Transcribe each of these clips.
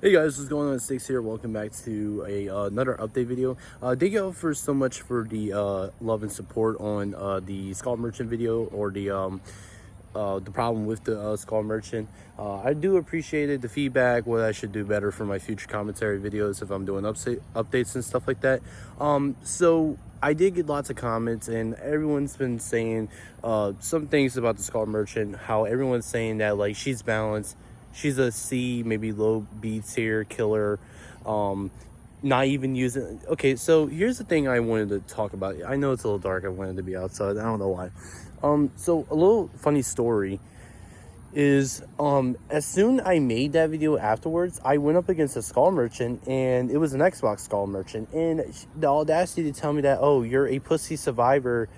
Hey guys, what's going on? Sticks here. Welcome back to another update video. Thank you all for so much for the love and support on the Skull Merchant video, or the problem with the Skull Merchant. I do appreciate it, the feedback, what I should do better for my future commentary videos if I'm doing updates and stuff like that. So I did get lots of comments, and everyone's been saying some things about the Skull Merchant. How everyone's saying that like she's balanced. She's a C, maybe low B tier killer. Not even using. Okay, so here's the thing I wanted to talk about. I know it's a little dark. I wanted to be outside. I don't know why. So a little funny story is as soon I made that video afterwards, I went up against a Skull Merchant, and it was an Xbox Skull Merchant, and the audacity to tell me that, oh, you're a pussy survivor,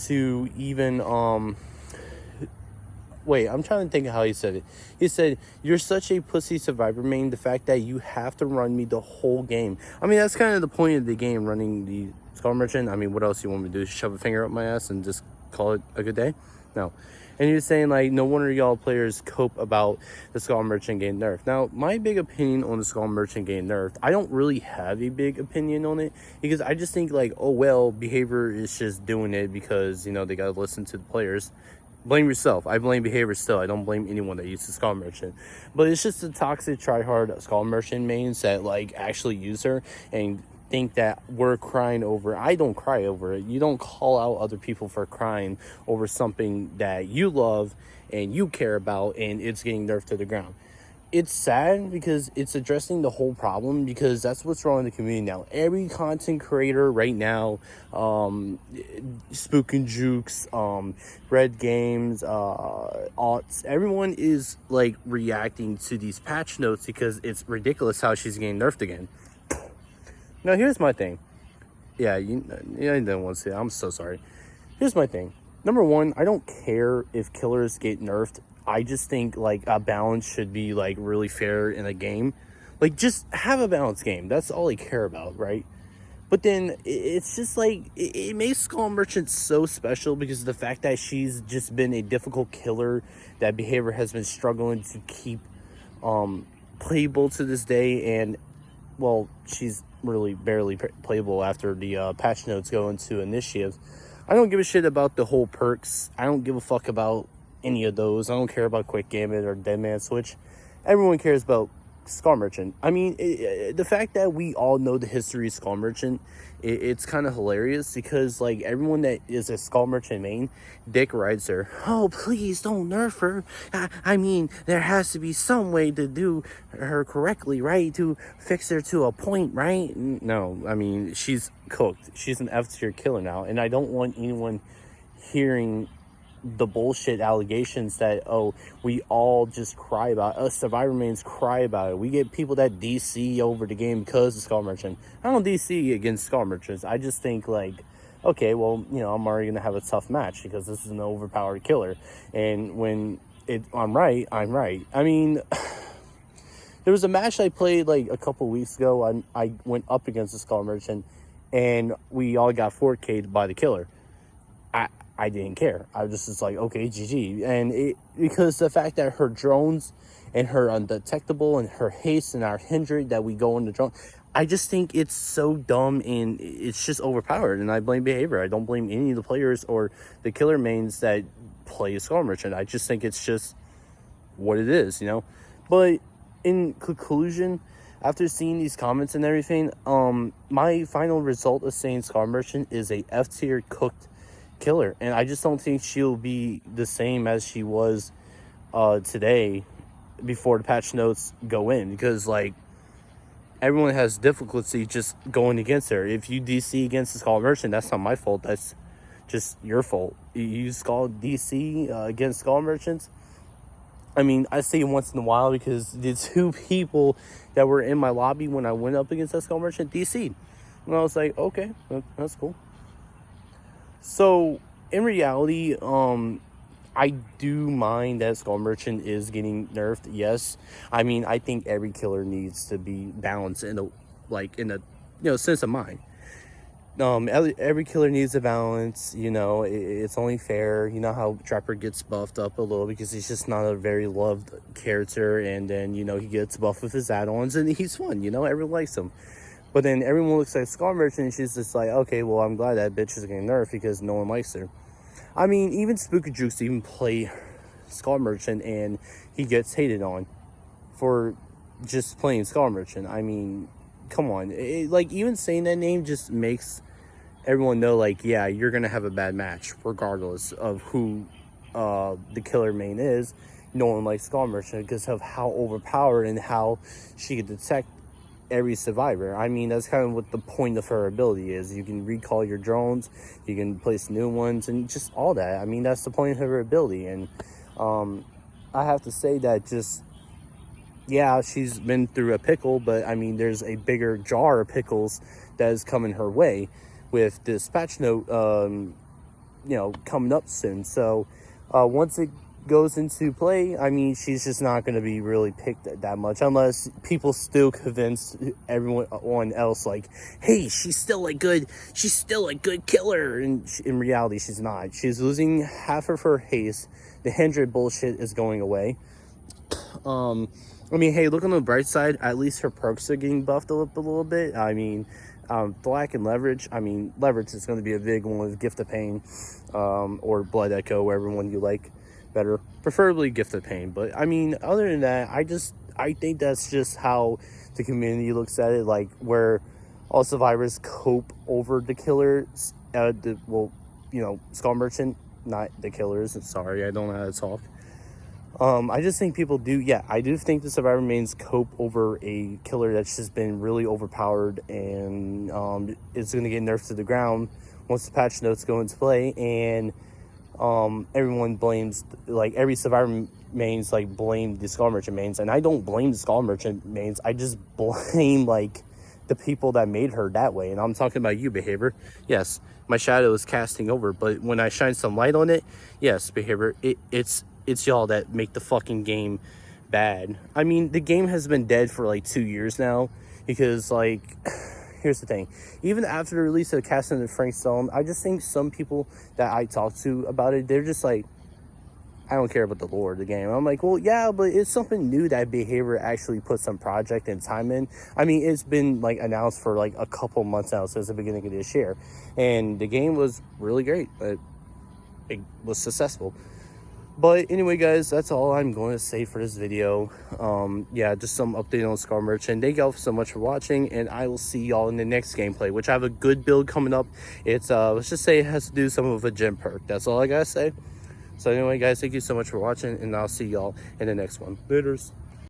to even wait, I'm trying to think of how he said it. He said, you're such a pussy survivor, man. The fact that you have to run me the whole game. I mean, that's kind of the point of the game, running the Skull Merchant. I mean, what else you want me to do? Shove a finger up my ass and just call it a good day? No. And he was saying, like, no wonder y'all players cope about the Skull Merchant getting nerfed. Now, my big opinion on the Skull Merchant getting nerfed, I don't really have a big opinion on it, because I just think, like, oh, well, behavior is just doing it because, you know, they got to listen to the players. Blame yourself. I blame behavior still. I don't blame anyone that uses Skull Merchant. But it's just the toxic tryhard Skull Merchant mains that like actually use her and think that we're crying over. I don't cry over it. You don't call out other people for crying over something that you love and you care about, and it's getting nerfed to the ground. It's sad because it's addressing the whole problem, because that's what's wrong in the community now. Every content creator right now, Spook and Jukes, Red Games, Aughts, everyone is like reacting to these patch notes because it's ridiculous how she's getting nerfed again. Now here's my thing. Yeah, you didn't want to see it. I'm so sorry. Here's my thing. Number one, I don't care if killers get nerfed. I just think like a balance should be like really fair in a game. Like, just have a balanced game. That's all I care about, right? But then it's just like it makes Skull Merchant so special because of the fact that she's just been a difficult killer that behavior has been struggling to keep playable to this day. And well, she's really barely playable after the patch notes go into initiative. I don't give a shit about the whole perks. I don't give a fuck about any of those. I don't care about Quick Gambit or Dead Man Switch. Everyone cares about Skull Merchant. I mean, the fact that we all know the history of Skull Merchant, it's kind of hilarious because like everyone that is a Skull Merchant main, dick rides her. Oh, please don't nerf her. I mean, there has to be some way to do her correctly, right? To fix her to a point, right? No, I mean, she's cooked. She's an F tier killer now, and I don't want anyone hearing the bullshit allegations that, oh, we all just cry about us survivor mains cry about it. We get people that DC over the game because of Skull Merchant. I don't DC against Skull Merchants. I just think like, okay, well, you know, I'm already gonna have a tough match because this is an overpowered killer, and when I'm right, I'm right. I mean, there was a match I played like a couple weeks ago. I went up against the Skull Merchant, and we all got 4K'd by the killer. I didn't care. I was just like, okay, GG. And because the fact that her drones and her undetectable and her haste and our hindrance that we go on the drone, I just think it's so dumb and it's just overpowered. And I blame behavior. I don't blame any of the players or the killer mains that play Skull Merchant. I just think it's just what it is, you know. But in conclusion, after seeing these comments and everything, my final result of saying Skull Merchant is a F tier cooked killer, and I just don't think she'll be the same as she was today before the patch notes go in, because like everyone has difficulty just going against her. If you DC against the Skull Merchant, that's not my fault, that's just your fault. You Skull DC against Skull Merchants. I mean, I say it once in a while because the two people that were in my lobby when I went up against that Skull Merchant DC'd, and I was like, okay, that's cool. So in reality, I do mind that Skull Merchant is getting nerfed. Yes, I mean, I think every killer needs to be balanced in a sense of mind. every killer needs a balance, you know. It's only fair. You know how Trapper gets buffed up a little because he's just not a very loved character, and then, you know, he gets buffed with his add-ons and he's fun, you know, everyone likes him. But then everyone looks like Skull Merchant and she's just like, okay, well, I'm glad that bitch is getting nerfed because no one likes her. I mean, even Spooky Jukes even play Skull Merchant and he gets hated on for just playing Skull Merchant. I mean, come on. Like, even saying that name just makes everyone know, like, yeah, you're gonna have a bad match regardless of who the killer main is. No one likes Skull Merchant because of how overpowered and how she can detect every survivor. I mean, that's kind of what the point of her ability is. You can recall your drones, you can place new ones, and just all that. I mean, that's the point of her ability. And I have to say that, just, yeah, she's been through a pickle, but I mean, there's a bigger jar of pickles that is coming her way with this patch note, you know, coming up soon. So once it goes into play, I mean, she's just not going to be really picked that much unless people still convince everyone else, like, hey, she's still a good killer. And in reality, she's not. She's losing half of her haste. The 100 bullshit is going away. I mean, hey, look on the bright side. At least her perks are getting buffed up a little bit. I mean, Thwack and Leverage. I mean, Leverage is going to be a big one with Gift of Pain, or Blood Echo, wherever one you like better. Preferably Gift of Pain. But I mean, other than that, I think that's just how the community looks at it. Like, where all survivors cope over the killers. Well, you know, Skull Merchant, not the killers. Sorry, I don't know how to talk. I just think people do, yeah, I do think the survivor mains cope over a killer that's just been really overpowered, and it's going to get nerfed to the ground once the patch notes go into play. And everyone blames, like, every survivor mains, like, blame the Skull Merchant mains, and I don't blame the Skull Merchant mains. I just blame, like, the people that made her that way. And I'm talking about you, Behavior. Yes, my shadow is casting over, but when I shine some light on it, yes, Behavior, it's y'all that make the fucking game bad. I mean, the game has been dead for like 2 years now because, like, here's the thing. Even after the release of Casting and Frank Stone, I just think some people that I talk to about it, they're just like, I don't care about the lore of the game. I'm like, well, yeah, but it's something new that Behavior actually put some project and time in. I mean, it's been, like, announced for like a couple months now, since the beginning of this year. And the game was really great, but it was successful. But anyway, guys, that's all I'm going to say for this video. Yeah, just some update on Skull Merchant. Thank y'all so much for watching, and I will see y'all in the next gameplay, which I have a good build coming up. It's, let's just say it has to do some of a gem perk. That's all I gotta say. So anyway, guys, thank you so much for watching, and I'll see y'all in the next one. Laters.